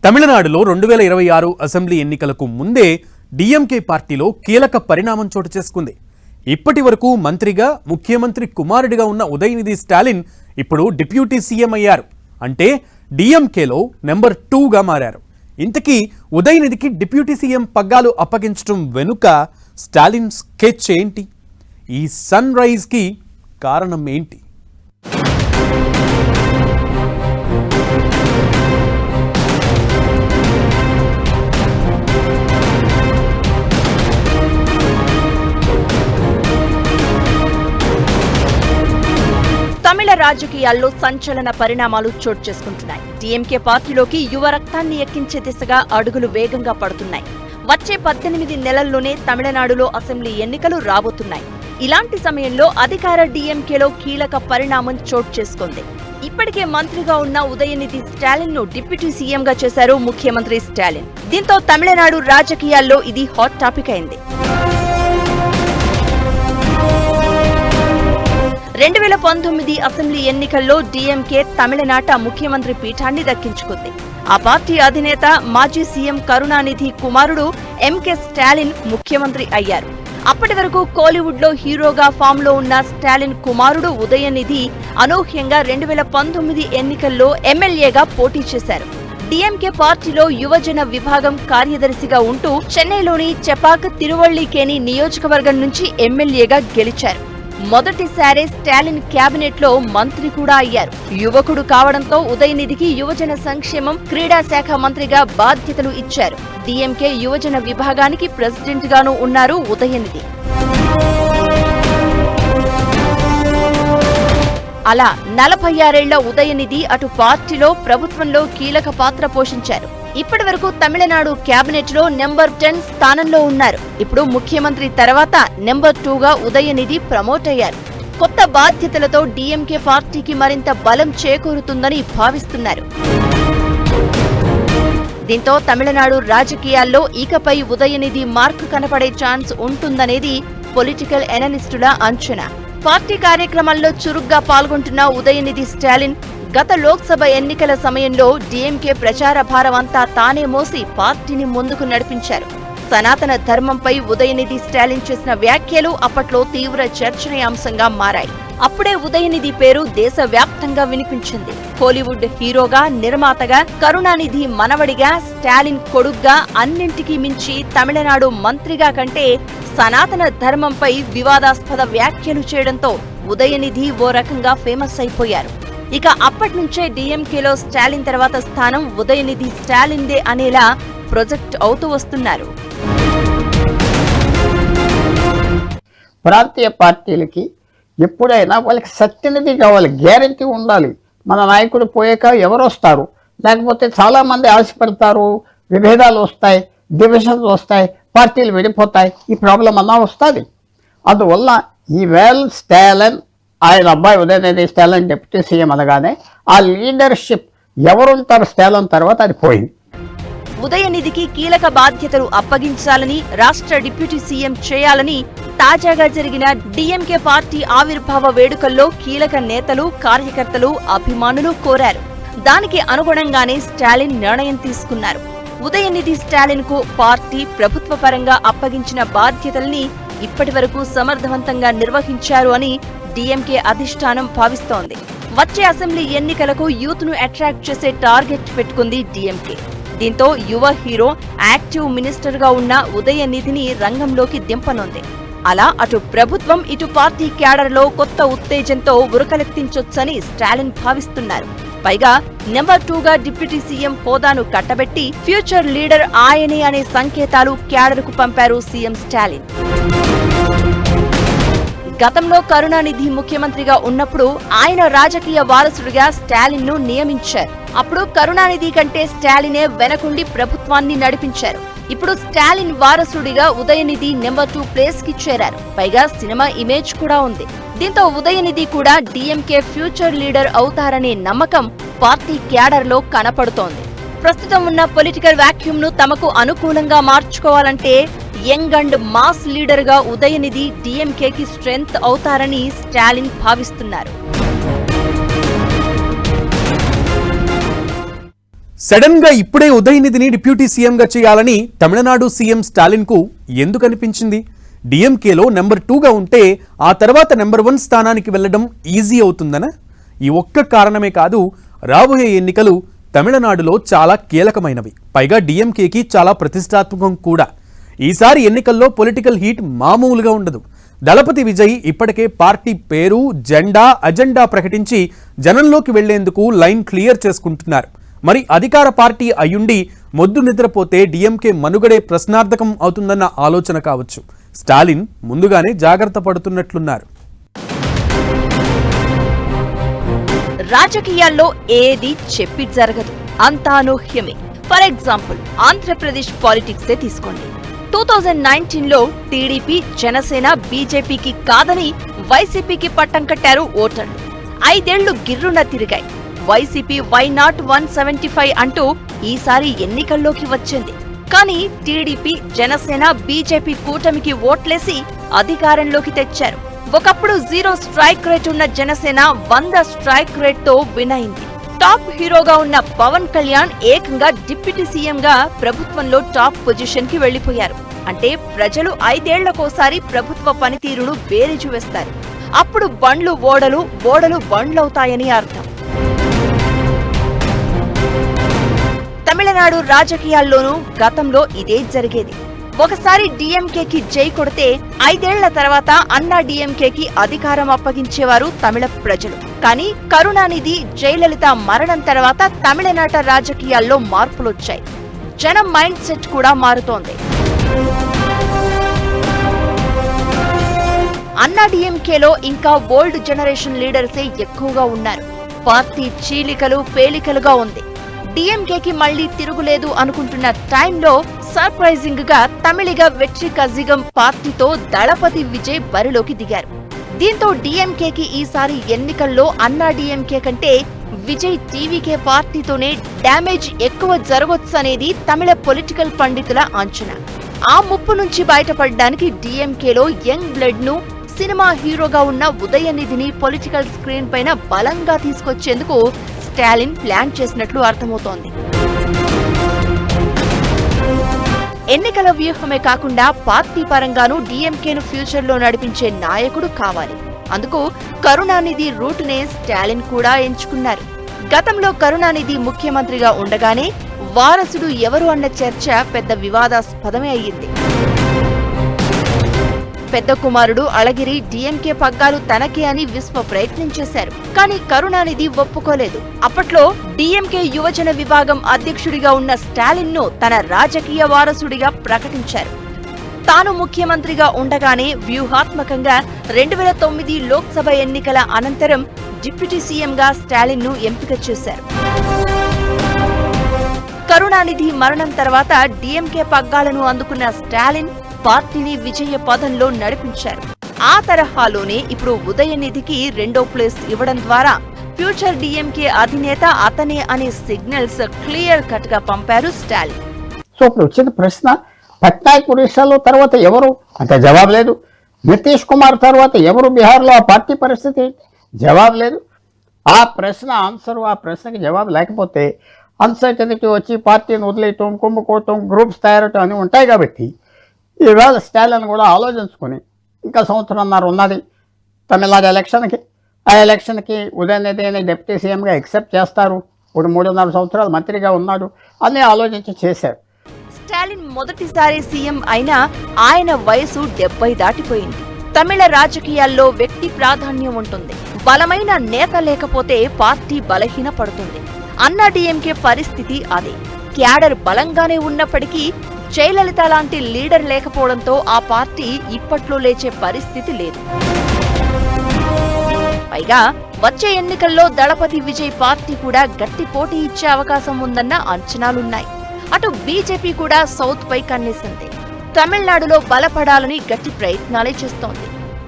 తమిళనాడులో 2026 అసెంబ్లీ ఎన్నికలకు ముందే డిఎంకే పార్టీలో కీలక పరిణామం చోటు చేసుకుంది. ఇప్పటి వరకు మంత్రిగా ముఖ్యమంత్రి కుమారుడిగా ఉన్న ఉదయనిధి స్టాలిన్ ఇప్పుడు డిప్యూటీ సీఎం అయ్యారు. అంటే డిఎంకేలో నెంబర్ 2గా మారారు. ఇంతకీ ఉదయనిధికి డిప్యూటీ సీఎం పగ్గాలు అప్పగించడం వెనుక స్టాలిన్ స్కెచ్ ఏంటి? ఈ సన్ రైజ్కి కారణం ఏంటి? తమిళ రాజకీయాల్లో సంచలన పరిణామాలు చోటు చేసుకుంటున్నాయి. డిఎంకే పార్టీలోకి యువ రక్తాన్ని ఎక్కించే దిశగా అడుగులు వేగంగా పడుతున్నాయి. వచ్చే 18 నెలల్లోనే తమిళనాడులో అసెంబ్లీ ఎన్నికలు రాబోతున్నాయి. ఇలాంటి సమయంలో అధికార డిఎంకేలో కీలక పరిణామం చోటు చేసుకుంది. ఇప్పటికే మంత్రిగా ఉన్న ఉదయనిధి స్టాలిన్ ను డిప్యూటీ సీఎంగా చేశారు ముఖ్యమంత్రి స్టాలిన్. దీంతో తమిళనాడు రాజకీయాల్లో ఇది హాట్ టాపిక్ అయింది. 2019 అసెంబ్లీ ఎన్నికల్లో డిఎంకే తమిళనాట ముఖ్యమంత్రి పీఠాన్ని దక్కించుకుంది. ఆ పార్టీ అధినేత మాజీ సీఎం కరుణానిధి కుమారుడు ఎంకే స్టాలిన్ ముఖ్యమంత్రి అయ్యారు. అప్పటి వరకు కోలీవుడ్ లో హీరోగా ఫామ్ లో ఉన్న స్టాలిన్ కుమారుడు ఉదయనిధి అనూహ్యంగా 2019 ఎన్నికల్లో ఎమ్మెల్యేగా పోటీ చేశారు. డిఎంకే పార్టీలో యువజన విభాగం కార్యదర్శిగా ఉంటూ చెన్నైలోని చెపాక్ తిరువళ్లికేని నియోజకవర్గం నుంచి ఎమ్మెల్యేగా గెలిచారు. మొదటిసారి స్టాలిన్ క్యాబినెట్ లో మంత్రి కూడా అయ్యారు. యువకుడు కావడంతో ఉదయనిధికి యువజన సంక్షేమం, క్రీడా శాఖ మంత్రిగా బాధ్యతలు ఇచ్చారు. డిఎంకే యువజన విభాగానికి ప్రెసిడెంట్ గాను ఉన్నారు ఉదయనిధి. అలా 46 ఏళ్ల ఉదయనిధి అటు పార్టీలో, ప్రభుత్వంలో కీలక పాత్ర పోషించారు. ఇప్పటి వరకు తమిళనాడు క్యాబినెట్ లో నెంబర్ 10 స్థానంలో ఉన్నారు. ఇప్పుడు ముఖ్యమంత్రి తర్వాత నెంబర్ 2గా ఉదయనిధి ప్రమోట్ అయ్యారు. కొత్త బాధ్యతలతో డిఎంకే పార్టీకి మరింత బలం చేకూరుతుందని భావిస్తున్నారు. దీంతో తమిళనాడు రాజకీయాల్లో ఇకపై ఉదయనిధి మార్క్ కనపడే ఛాన్స్ ఉంటుందనేది పొలిటికల్ ఎనలిస్టుల అంచనా. పార్టీ కార్యక్రమాల్లో చురుగ్గా పాల్గొంటున్న ఉదయనిధి స్టాలిన్ గత లోక్సభ ఎన్నికల సమయంలో డిఎంకే ప్రచార భారం అంతా తానే మోసి పార్టీని ముందుకు నడిపించారు. సనాతన ధర్మంపై ఉదయనిధి స్టాలిన్ చేసిన వ్యాఖ్యలు అప్పట్లో తీవ్ర చర్చనీయాంశంగా మారాయి. అప్పుడే ఉదయనిధి పేరు దేశవ్యాప్తంగా వినిపించింది. కోలీవుడ్ హీరోగా, నిర్మాతగా, కరుణానిధి మనవడిగా, స్టాలిన్ కొడుగ్గా, అన్నింటికీ మించి తమిళనాడు మంత్రిగా కంటే సనాతన ధర్మంపై వివాదాస్పద వ్యాఖ్యలు చేయడంతో ఉదయనిధి ఓ రకంగా ఫేమస్ అయిపోయారు. ఇక అప్పట్నుంచే డిఎంకేలో స్టాలిన్ తర్వాత స్థానం ఉదయనిధి స్టాలిన్దే అనేలా ప్రొజెక్ట్ అవుతూ వస్తున్నారు. ప్రాంతీయ పార్టీలకి ఎప్పుడైనా వాళ్ళకి సత్యనిధి కావాలి, గ్యారంటీ ఉండాలి. మన నాయకుడు పోయాక ఎవరు వస్తారు? లేకపోతే చాలామంది ఆశపడతారు, విభేదాలు వస్తాయి, డివిజన్స్ వస్తాయి, పార్టీలు విడిపోతాయి, ఈ ప్రాబ్లం అన్నా వస్తుంది. అందువల్ల ఈవేళ స్టాలిన్, ఆయన అబ్బాయి ఉదయనిధి స్టాలిన్ డిప్యూటీ సీఎం అనగానే ఆ లీడర్షిప్ ఎవరుంటారు స్టాలిన్ తర్వాత అది పోయింది. ఉదయనిధికి కీలక బాధ్యతలు అప్పగించాలని, రాష్ట్ర డిప్యూటీ సీఎం చేయాలని తాజాగా జరిగిన డిఎంకే పార్టీ ఆవిర్భావ వేడుకల్లో కీలక నేతలు, కార్యకర్తలు, అభిమానులు కోరారు. దానికి అనుగుణంగానే స్టాలిన్ నిర్ణయం తీసుకున్నారు. ఉదయనిధి స్టాలిన్ కు పార్టీ ప్రభుత్వ పరంగా అప్పగించిన బాధ్యతల్ని ఇప్పటి వరకు సమర్థవంతంగా నిర్వహించారు అని డిఎంకే అధిష్టానం భావిస్తోంది. వచ్చే అసెంబ్లీ ఎన్నికలకు యూత్ ను అట్రాక్ట్ చేసే టార్గెట్ పెట్టుకుంది డిఎంకే. దీంతో యువ హీరో, యాక్టివ్ మినిస్టర్ గా ఉన్న ఉదయనిధిని రంగంలోకి దింపనుంది. అలా అటు ప్రభుత్వం, ఇటు పార్టీ క్యాడర్ లో కొత్త ఉత్తేజంతో ఉరకలెత్తించొచ్చని స్టాలిన్ భావిస్తున్నారు. పైగా నెంబర్ 2గా డిప్యూటీ సీఎం హోదాను కట్టబెట్టి ఫ్యూచర్ లీడర్ ఆయనే అనే సంకేతాలు క్యాడర్ కు పంపారు సీఎం స్టాలిన్. గతంలో కరుణానిధి ముఖ్యమంత్రిగా ఉన్నప్పుడు ఆయన రాజకీయ వారసుడిగా స్టాలిన్ ను నియమించారు. అప్పుడు కరుణానిధి కంటే స్టాలినే వెనకుండి ప్రభుత్వాన్ని నడిపించారు. ఇప్పుడు స్టాలిన్ వారసుడిగా ఉదయనిధి నెంబర్ 2 ప్లేస్ కి చేరారు. పైగా సినిమా ఇమేజ్ కూడా ఉంది. దీంతో ఉదయనిధి కూడా డిఎంకే ఫ్యూచర్ లీడర్ అవుతారనే నమ్మకం పార్టీ క్యాడర్ లో కనపడుతోంది. ప్రస్తుతం ఉన్న పొలిటికల్ వాక్యూమ్ ను తమకు అనుకూలంగా మార్చుకోవాలంటే యంగ్ అండ్ మాస్ లీడర్ గా ఉదయనిధి డిఎంకేకి స్ట్రెంగ్త్ అవుతారని స్టాలిన్ భావిస్తున్నారు. సడన్ గా ఇప్పుడే ఉదయనిధిని డిప్యూటీ సీఎంగా చేయాలని తమిళనాడు సీఎం స్టాలిన్కు ఎందుకు అనిపించింది? డిఎంకేలో నెంబర్ 2గా ఉంటే ఆ తర్వాత నెంబర్ 1 స్థానానికి వెళ్లడం ఈజీ అవుతుందనా? ఈ ఒక్క కారణమే కాదు, రాబోయే ఎన్నికలు తమిళనాడులో చాలా కీలకమైనవి. పైగా డిఎంకేకి చాలా ప్రతిష్టాత్మకం కూడా. ఈసారి ఎన్నికల్లో పొలిటికల్ హీట్ మామూలుగా ఉండదు. దళపతి విజయ్ ఇప్పటికే పార్టీ పేరు, జెండా, అజెండా ప్రకటించి జనంలోకి వెళ్లేందుకు లైన్ క్లియర్ చేసుకుంటున్నారు. మరి అధికార పార్టీ అయ్యుండి మొద్దు నిద్రపోతే డిఎంకే మనుగడే ప్రశ్నార్థకం అవుతుందన్న ఆలోచన కావచ్చు. స్టాలిన్ ముందుగానే జాగ్రత్త పడుతున్నట్లున్నారు. రాజకీయాల్లో ఏది చెప్పి జరగదు, అంతా అనూహ్యమే. ఫర్ ఎగ్జాంపుల్, ఆంధ్రప్రదేశ్ పాలిటిక్సే తీసుకోండి. 2019లో టీడీపీ, జనసేన, బీజేపీకి కాదని వైసీపీకి పట్టం కట్టారు ఓటర్లు. 5 ఏళ్లు గిర్రున తిరిగాయి. వైసీపీ వై నాట్ 175 అంటూ ఈసారి ఎన్నికల్లోకి వచ్చింది. కానీ టీడీపీ, జనసేన, బీజేపీ కూటమికి ఓట్లేసి అధికారంలోకి తెచ్చారు. ఒకప్పుడు 0 స్ట్రైక్ రేట్ ఉన్న జనసేన 100 స్ట్రైక్ రేట్ తో విన్ అయింది. టాప్ హీరోగా ఉన్న పవన్ కళ్యాణ్ ఏకంగా డిప్యూటీ సీఎంగా ప్రభుత్వంలో టాప్ పొజిషన్ కి వెళ్లిపోయారు. అంటే ప్రజలు 5 ఏళ్లకోసారి ప్రభుత్వ పనితీరును బేరీజు వేస్తారు. అప్పుడు బండ్లు ఓడలు, ఓడలు బండ్లవుతాయని అర్థం. తమిళనాడు రాజకీయాల్లోనూ గతంలో ఇదే జరిగేది. ఒకసారి డిఎంకేకి జై కొడితే 5 ఏళ్ల తర్వాత అన్నా డిఎంకేకి అధికారం అప్పగించేవారు తమిళ ప్రజలు. కానీ కరుణానిధి, జయలలిత మరణం తర్వాత తమిళనాట రాజకీయాల్లో మార్పులొచ్చాయి. జనం మైండ్ సెట్ కూడా మారుతోంది. అన్నా డిఎంకేలో ఇంకా ఓల్డ్ జనరేషన్ లీడర్సే ఎక్కువగా ఉన్నారు. పార్టీ చీలికలు పేలికలుగా ఉంది. డిఎంకేకి మళ్లీ తిరుగులేదు అనుకుంటున్న టైంలో సర్ప్రైజింగ్ గా తమిళిగ వెట్రి కజిగం పార్టీతో దళపతి విజయ్ బరిలోకి దిగారు. దీంతో డిఎంకేకి ఈసారి ఎన్నికల్లో అన్నా డిఎంకే కంటే విజయ్ టీవీకే పార్టీతోనే డ్యామేజ్ ఎక్కువ జరగొచ్చనేది తమిళ పొలిటికల్ పండితుల అంచనా. ఆ ముప్పు నుంచి బయటపడడానికి డిఎంకేలో యంగ్ బ్లడ్ ను, సినిమా హీరోగా ఉన్న ఉదయనిధిని పొలిటికల్ స్క్రీన్ పైన బలంగా తీసుకొచ్చేందుకు స్టాలిన్ ప్లాన్ చేసినట్లు అర్థమవుతోంది. ఎన్నికల వ్యూహమే కాకుండా పార్టీ పరంగానూ డిఎంకేను ఫ్యూచర్ లో నడిపించే నాయకుడు కావాలి. అందుకు కరుణానిధి రూటునే స్టాలిన్ కూడా ఎంచుకున్నారు. గతంలో కరుణానిధి ముఖ్యమంత్రిగా ఉండగానే వారసుడు ఎవరు అన్న చర్చ పెద్ద వివాదాస్పదమే అయ్యింది. పెద్ద కుమారుడు అళగిరి డిఎంకే పగ్గాలు తనకే అని విశ్వ ప్రయత్నం చేశారు. కానీ కరుణానిధి ఒప్పుకోలేదు. అప్పట్లో డిఎంకే యువజన విభాగం అధ్యక్షుడిగా ఉన్న స్టాలిన్ ను తన రాజకీయ వారసుడిగా ప్రకటించారు. తాను ముఖ్యమంత్రిగా ఉండగానే వ్యూహాత్మకంగా 2009 లోక్సభ ఎన్నికల అనంతరం డిప్యూటీ సీఎంగా స్టాలిన్ ను ఎంపిక చేశారు. కరుణానిధి మరణం తర్వాత డిఎంకే పగ్గాలను అందుకున్న స్టాలిన్ పార్టీని విజయ పదంలో నడిపించారు. ఆ తరహాలోనే ఇప్పుడు ఉదయనిధికి 2వ ప్లేస్ ఇవ్వడం ద్వారా ఫ్యూచర్ డిఎంకే అధినేత అతనే అనే సిగ్నల్స్ క్లియర్ కట్ గా పంపారు స్టాలిన్. సో ఇప్పుడు వచ్చిన ప్రశ్న, పట్నాయక్ ఒడిశాలో తర్వాత ఎవరు అంటే జవాబు లేదు. నితీష్ కుమార్ తర్వాత ఎవరు బీహార్లో, ఆ పార్టీ పరిస్థితి జవాబు లేదు. ఆ ప్రశ్నకి జవాబు లేకపోతే అన్సర్టనిటీ వచ్చి పార్టీని వదిలేయటం, కుమ్ముకోవటం, గ్రూప్స్ తయారవటం అని ఉంటాయి. కాబట్టి ఈవేళ స్టాలిన్ కూడా ఆలోచించుకొని ఇంకా 1.5 సంవత్సరం ఉన్నది తమిళనాడు ఎలక్షన్కి. ఆ ఎలక్షన్కి ఉదయనిధి అనే డిప్యూటీ సీఎంగా యాక్సెప్ట్ చేస్తారు. ఇప్పుడు 3.5 సంవత్సరాలు మంత్రిగా ఉన్నాడు అని ఆలోచించి చేశారు. స్టాలిన్ మొదటిసారి సీఎం అయినా ఆయన వయసు 70 దాటిపోయింది. తమిళ రాజకీయాల్లో వ్యక్తి ప్రాధాన్యం ఉంటుంది. బలమైన నేత లేకపోతే పార్టీ బలహీన పడుతుంది. అన్నా డిఎంకే పరిస్థితి అదే. క్యాడర్ బలంగానే ఉన్నప్పటికీ జయలలిత లాంటి లీడర్ లేకపోవడంతో ఆ పార్టీ ఇప్పట్లో లేచే పరిస్థితి లేదు. పైగా వచ్చే ఎన్నికల్లో దళపతి విజయ్ పార్టీ కూడా గట్టి పోటీ ఇచ్చే అవకాశం ఉందన్న అంచనాలున్నాయి. అటు బీజేపీ కూడా సౌత్ పై కన్నేసింది. తమిళనాడులో బలపడాలని గట్టి ప్రయత్నాలే చేస్తోంది.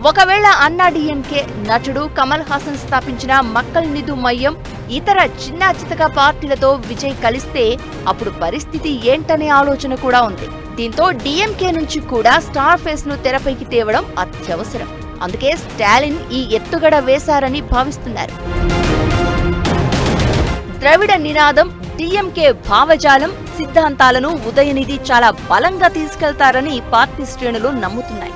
ఒకవేళ అన్నా డిఎంకే నటుడు కమల్ హాసన్ స్థాపించిన మక్కల్ నిధు మయ్యం ఇతర చిన్నా చితక పార్టీలతో విజయ్ కలిస్తే అప్పుడు పరిస్థితి ఏంటనే ఆలోచన కూడా ఉంది. దీంతో డిఎంకే నుంచి కూడా స్టార్ ఫేస్ ను తెరపైకి తేవడం అత్యవసరం. అందుకే స్టాలిన్ ఈ ఎత్తుగడ వేశారని భావిస్తున్నారు. ద్రవిడ నినాదం డీఎంకే భావజాలం, సిద్ధాంతాలను ఉదయనిధి చాలా బలంగా తీసుకెళ్తారని పార్టీ శ్రేణులు నమ్ముతున్నాయి.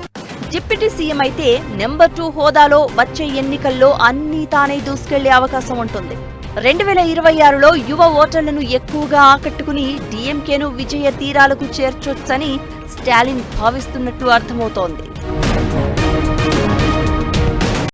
డిప్యూటీ సీఎం అయితే నెంబర్ 2 హోదాలో వచ్చే ఎన్నికల్లో అన్నీ తానే దూసుకెళ్లే అవకాశం ఉంటుంది. 2026లో యువ ఓటర్లను ఎక్కువగా ఆకట్టుకుని డీఎంకేను విజయ తీరాలకు చేర్చొచ్చని స్టాలిన్ భావిస్తున్నట్టు అర్థమవుతోంది.